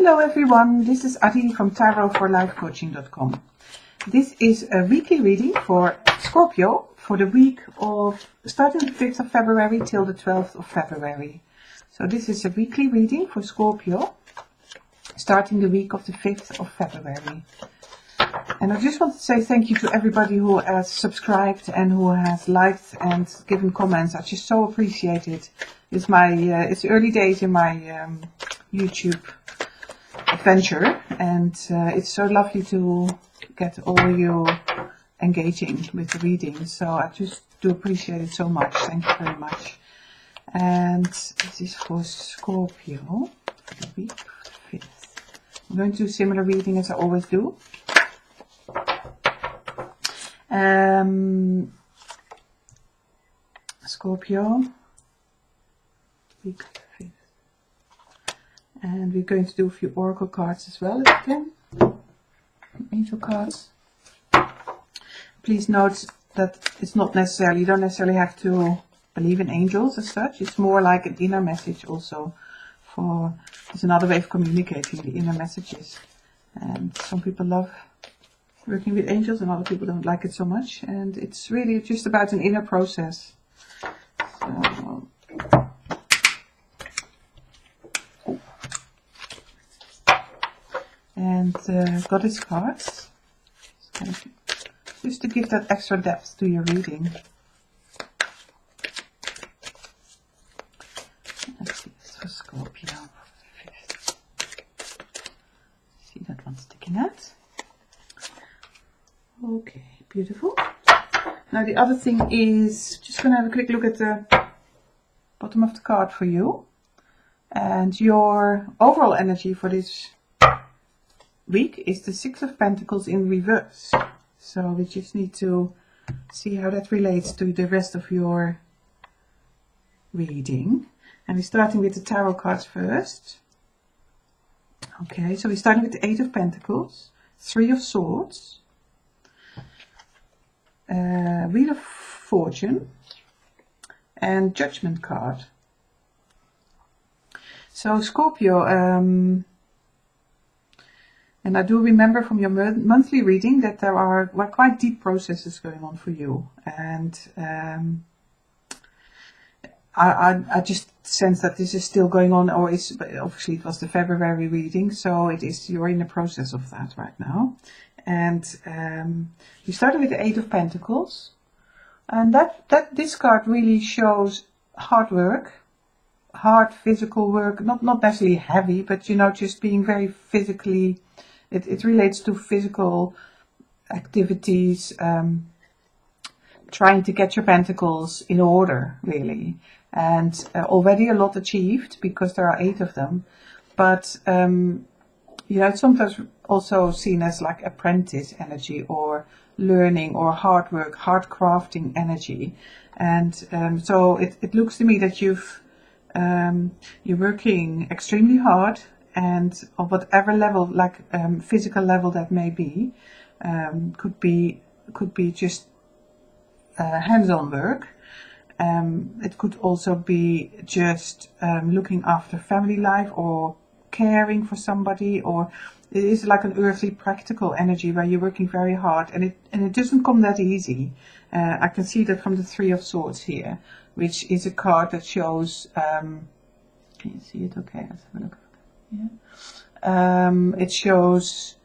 Hello everyone, this is Adi from tarotforlifecoaching.com. This is a weekly reading for Scorpio for the week of starting the 5th of February till the 12th of February. So this is a weekly reading for Scorpio starting the week of the 5th of February. And I just want to say thank you to everybody who has subscribed and who has liked and given comments. I just so appreciate it. It's it's early days in my YouTube adventure, and it's so lovely to get all you engaging with the reading. So I just do appreciate it so much. Thank you very much. And this is for Scorpio for the week of the 5th. I'm going to do a similar reading as I always do. Scorpio, week of the 5th. And we're going to do a few oracle cards as well, if we can. Angel cards. Please note that it's not necessarily, you don't necessarily have to believe in angels as such. It's more like an inner message also. It's another way of communicating the inner messages. And some people love working with angels and other people don't like it so much. And it's really just about an inner process. So, and goddess cards, just to give that extra depth to your reading. Let's see, this for Scorpio. See that one sticking out. Okay, beautiful. Now the other thing is, just going to have a quick look at the bottom of the card for you. And your overall energy for this week is the Six of Pentacles in reverse. So we just need to see how that relates to the rest of your reading. And we're starting with the tarot cards first. Okay, so we're starting with the Eight of Pentacles, Three of Swords, Wheel of Fortune, and Judgment card. So Scorpio, and I do remember from your monthly reading that there are quite deep processes going on for you. And I just sense that this is still going on, or obviously it was the February reading, so you're in the process of that right now. And you started with the Eight of Pentacles, and this card really shows hard work, hard physical work, not necessarily heavy, but just being very physically. It relates to physical activities, trying to get your pentacles in order, really. And already a lot achieved because there are 8 of them. But, it's sometimes also seen as like apprentice energy or learning or hard work, hard crafting energy. And so it looks to me that you're working extremely hard. And on whatever level, like physical level that may be, could be just hands-on work. It could also be just looking after family life or caring for somebody, or it is like an earthly practical energy where you're working very hard, and it doesn't come that easy. I can see that from the Three of Swords here, which is a card that shows. Can you see it? Okay, let's have a look. Yeah. It shows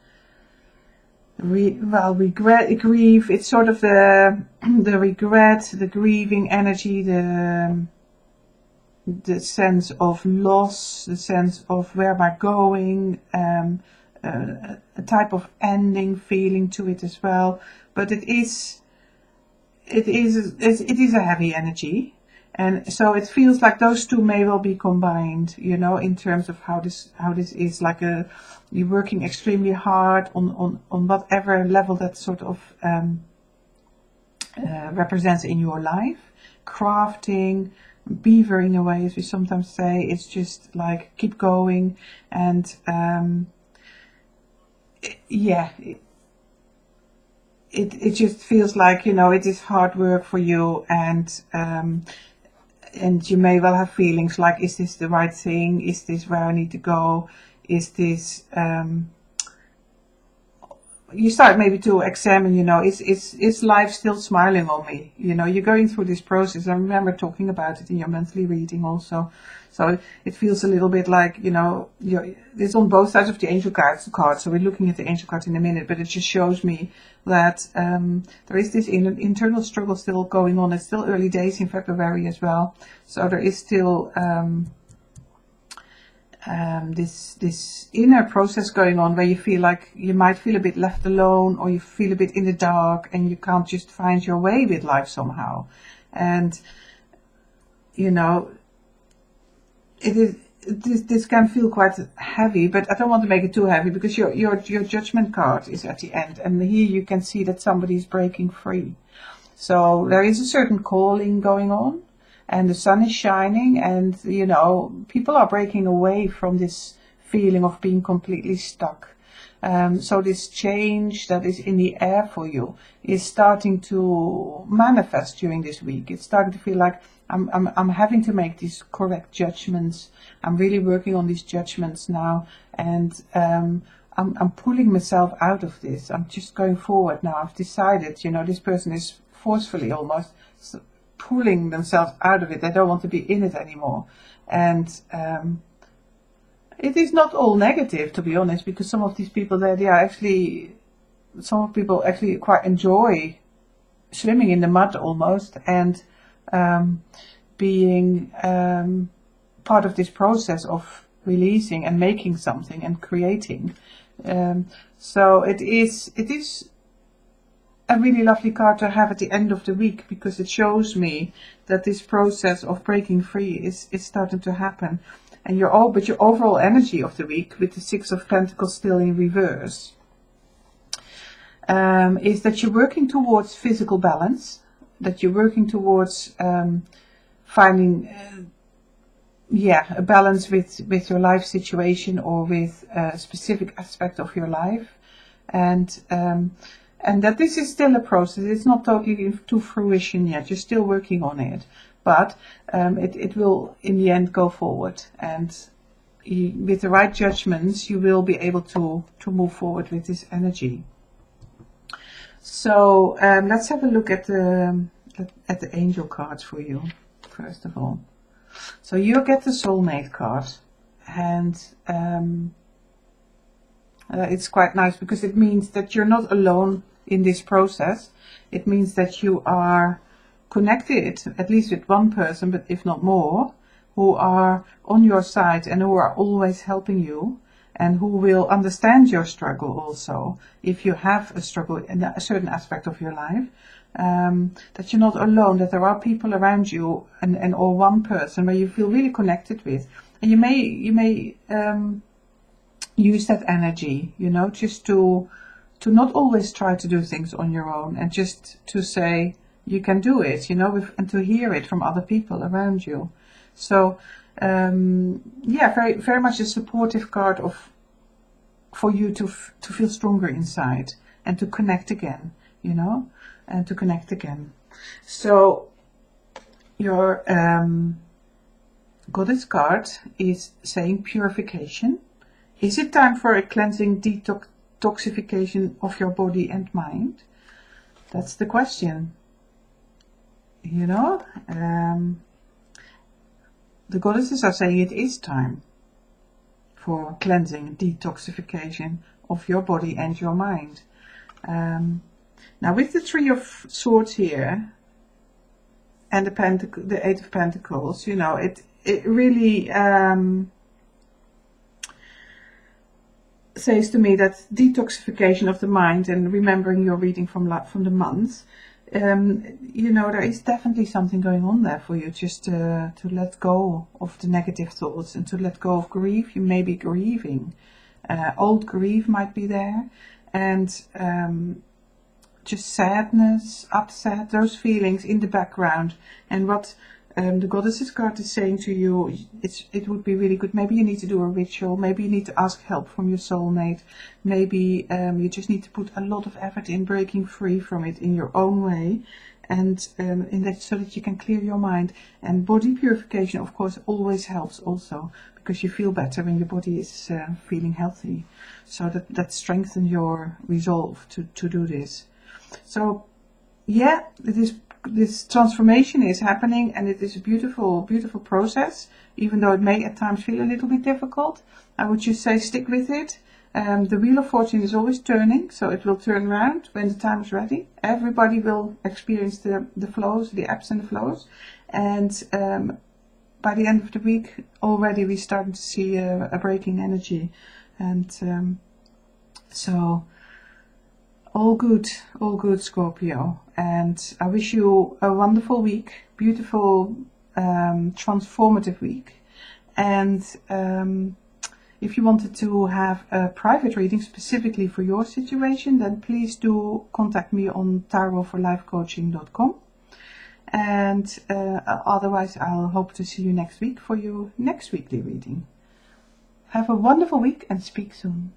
regret, grief. It's sort of the regret, the grieving energy, the sense of loss, the sense of where am I going, a type of ending feeling to it as well. But it is a heavy energy. And so it feels like those two may well be combined, in terms of how this is like you're working extremely hard on whatever level that sort of represents in your life. Crafting, beavering away, as we sometimes say. It's just like keep going, and it just feels like it is hard work for you, and you may well have feelings like, is this the right thing? Is this where I need to go? is this, you start maybe to examine, is life still smiling on me? You're going through this process. I remember talking about it in your monthly reading also. So it feels a little bit like, it's on both sides of the angel card. So we're looking at the angel card in a minute, but it just shows me that there is this internal struggle still going on. It's still early days in February as well. So there is still this inner process going on where you feel like you might feel a bit left alone, or you feel a bit in the dark and you can't just find your way with life somehow. And this can feel quite heavy, but I don't want to make it too heavy, because your judgment card is at the end, and here you can see that somebody is breaking free. So there is a certain calling going on, and the sun is shining, and people are breaking away from this feeling of being completely stuck. So this change that is in the air for you is starting to manifest during this week. It's starting to feel like I'm having to make these correct judgments. I'm really working on these judgments now, and I'm pulling myself out of this. I'm just going forward now. I've decided, this person is forcefully almost pulling themselves out of it. They don't want to be in it anymore. And it is not all negative, to be honest, because some of these people some people actually quite enjoy swimming in the mud almost, and being part of this process of releasing and making something and creating. So it is a really lovely card to have at the end of the week, because it shows me that this process of breaking free is starting to happen. And your overall energy of the week, with the Six of Pentacles still in reverse, is that you're working towards physical balance, that you're working towards finding a balance with your life situation, or with a specific aspect of your life, and that this is still a process. It's not totally to fruition yet. You're still working on it, but it will in the end go forward, and with the right judgments you will be able to move forward with this energy. So let's have a look at the angel cards for you first of all. So you get the soulmate card, and it's quite nice, because it means that you're not alone in this process. It means that you are connected at least with one person, but if not more, who are on your side and who are always helping you, and who will understand your struggle also if you have a struggle in a certain aspect of your life. That you're not alone, that there are people around you, and or one person where you feel really connected with, and you may use that energy, just to not always try to do things on your own, and just to say you can do it, and to hear it from other people around you. So very, very much a supportive card for you to feel stronger inside, and to connect again, and to connect again. So your Goddess card is saying purification. Is it time for a cleansing detoxification of your body and mind? That's the question. The goddesses are saying it is time for cleansing, detoxification of your body and your mind. Now with the Three of Swords here, and the Eight of Pentacles, it really says to me that detoxification of the mind, and remembering your reading from the month, there is definitely something going on there for you, just to let go of the negative thoughts, and to let go of grief. You may be grieving. Old grief might be there, and just sadness, upset, those feelings in the background. And what the Goddess's card is saying to you, it would be really good. Maybe you need to do a ritual. Maybe you need to ask help from your soulmate. Maybe you just need to put a lot of effort in breaking free from it in your own way, and in that, so that you can clear your mind. And body purification, of course, always helps also, because you feel better when your body is feeling healthy. So that strengthens your resolve to do this. So yeah, this transformation is happening, and it is a beautiful, beautiful process, even though it may at times feel a little bit difficult. I would just say stick with it. The Wheel of Fortune is always turning, so it will turn around when the time is ready. Everybody will experience the flows, the ebbs and the flows. And by the end of the week, already we're starting to see a breaking energy. And so all good, Scorpio. And I wish you a wonderful week, beautiful, transformative week. And if you wanted to have a private reading specifically for your situation, then please do contact me on tarotforlifecoaching.com. And otherwise, I'll hope to see you next week for your next weekly reading. Have a wonderful week and speak soon.